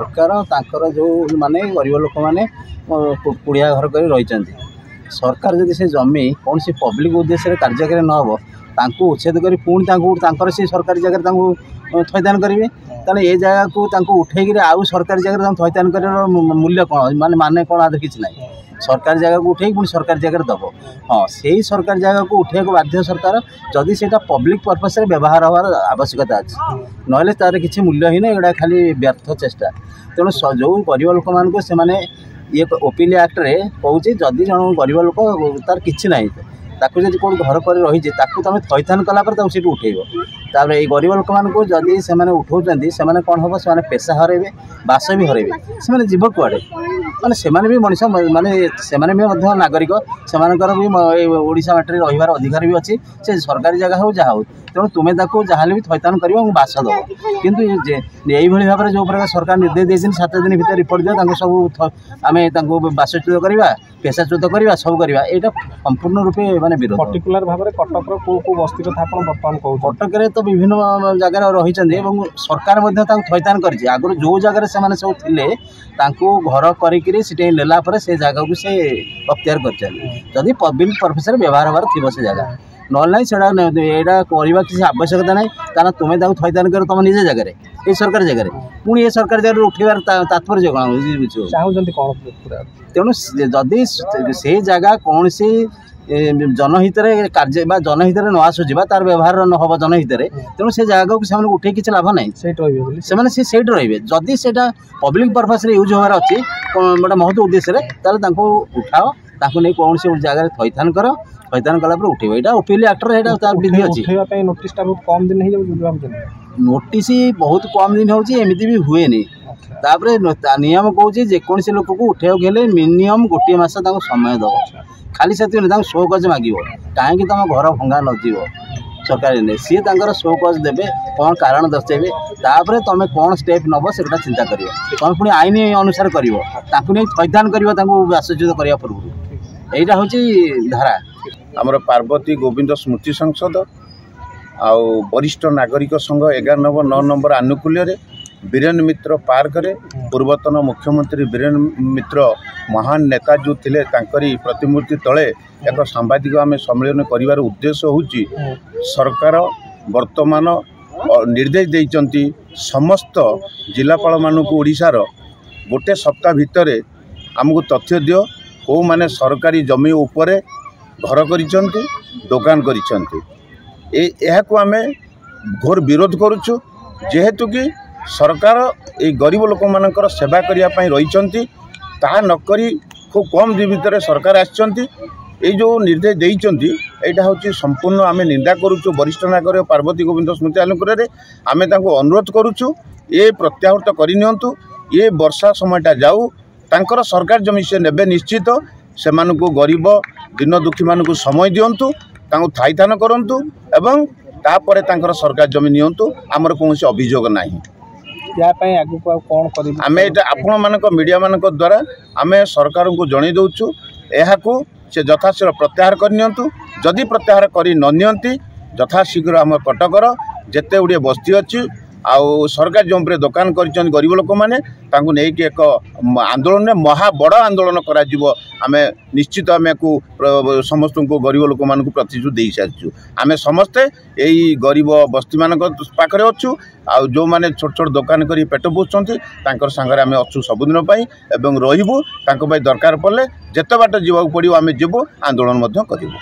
सरकार जो माने गरीब लोक मैंने कुड़िया घर कर रही सरकार जदि से जमी कौन सी पब्लिक उद्देश्य कार्यकारी न हो उच्छेद कर पुणी से सरकारी जगह थैथान करेंगे ताले ये जगह को उठे आउ सरकारी जगह थैथान कर मूल्य कौन माने कौन आदि किसी ना सरकारी जगह को उठे पुणी सरकारी जगह दब हाँ से सरकारी जगह को उठे बाध्य सरकार जदि से पब्लिक पर्पस व्यवहार हमार आवश्यकता अच्छी ना तार किसी मूल्य ही ना एटा खाली व्यर्थ चेष्टा तेणु जो गरीब लोक मान से ये ओपीएल एक्ट रे कहूँ जदि जन गरीब लोक तार किसी ना जब कौन घर कर रही तुम थैथान कलापर सीट उठेब तापर ये गरीब लोक मान जदि से उठाऊँ से कौन हम से पेशा हरेबे बास भी हरेबे से जीव कुआड़े माने से भी मनीष माने से भी नागरिक से भी ओडिशा माटी रही अधिकार भी अच्छी से सरकारी जगह हो जहाँ हो तेणु तुम्हें जहाँ भी थैथान कर बास दब कितु यही भाव में जो प्रकार सरकार निर्देश देती 7 दिन भर रिपोर्ट दिया सब आम बासच्युत करवा पेशाच्युत करवा सब करवा यहाँ संपूर्ण रूपे माने विरोध पर्टिकुलर भाव में कटक को बस्ती कथा बर्तमान कहूँ कटक तो विभिन्न जगार रही सरकार थैथान कर आगुरी जो जगह से सब थे घर करके नेला से जगह को से अख्तियार कर पब्लिक पर्पस व्यवहार हबार थी से जगह ना यहाँ करवा किसी आवश्यकता ना कारण तुम्हें थैथान कर तुम निजे जगह ये सरकारी जगह पुणी ये सरकारी जगह उठार तात्पर्य कौन तेणु जदि से जगह कौन सी जनहित कार्य जनहित न आसूबा तार व्यवहार न हम जनहित तेणु से जगह को उठे किसी लाभ ना से रे जदि से पब्लिक पर्पस यूज होवार अच्छी गोटे महत्व उद्देश्य उठाओ नहीं कौन सी जगह थैथान कर थैथान कलापर उठेब यहाँ ओपीएल एक्ट विधि अच्छी नोटिस कम दिन नोटिस बहुत कम दिन होमती भी हुए तापर नियम कहूँ जेकोसी लोक को उठे मिनिमम गोटे मस समय दब खाली से शो कज मांग कहीं तुम घर भंगा नजी सरकार ने सी शो कज देवे कौन कारण दर्शेबे तापर तुम कौन स्टेप नब से चिंता कर तुम पुणी आईन अनुसार कर थैथान कर बासच्युत करने पूर्व यहाँ हूँ धारा आमर पार्वती गोविंद स्मृति संसद आउ वरिष्ठ नागरिक संघ 11 नंबर 9 नंबर आनुकूल्य बीरेन्द्र मित्र पार्क रे पूर्वतन मुख्यमंत्री बीरेन्द्र मित्र महान नेता जो थिले तांकरी प्रतिमूर्ति तले एक सांबादिक आम सम्मेलन करिवार उद्देश्य होची सरकार वर्तमान निर्देश देइचंती समस्त जिलापाल मानक ओडिशार गोटे सप्ताह भितर आमको तथ्य दियो को माने सरकारी जमी उपरे घर करिसंती दुकान करिसंती को आम घोर विरोध करुचु जेहेतु कि सरकार ये गरीब लोक मानकर सेवा करने रही नकरी खूब कम दिन भितर सरकार आसचंती ये जो निर्देश देइचंती एटा हूँ संपूर्ण आम निंदा करुचु वरिष्ठ नागरिक पार्वती गोविंद स्मृति आनुकूल्य आम अनुरोध करुचु ये प्रत्याहृत करनियंतु ये वर्षा समयटा जाऊ तांकर सरकार जमी से नेबे निश्चित से गरीब दिन दुखी मानू समय दिंतु थैथान करंतु एवं तापर तांकर सरकार जमी नियंतु आमर कौन अभियोग नहीं आम यहाँ आपण मानक मीडिया मानक द्वारा आम सरकार को जन दौचु यहाँ से यथाशीघ्र प्रत्याहार करनियंतु जदि प्रत्याहार कर ननियंती यथाशीघ्र आम कटकर जेते गुड़े बस्ती अच्छी आउ सरकार जो दुकान कर गरीब लोक मैंने नहीं एक आंदोलन में महा बड़ आंदोलन आम निश्चित आम को समस्त को गरीब लोक मान प्रतिश्रुति दे सारी आम समस्ते यही गरीब बस्ती मान पाखे अच्छु आउ जो मैंने छोट छोट दुकान कर पेट पोषुंट सांगे आम अच्छु सबुदिन एवं रही दरकार पड़े जिते बाट जावाक पड़ो आम जीवु आंदोलन करूँ।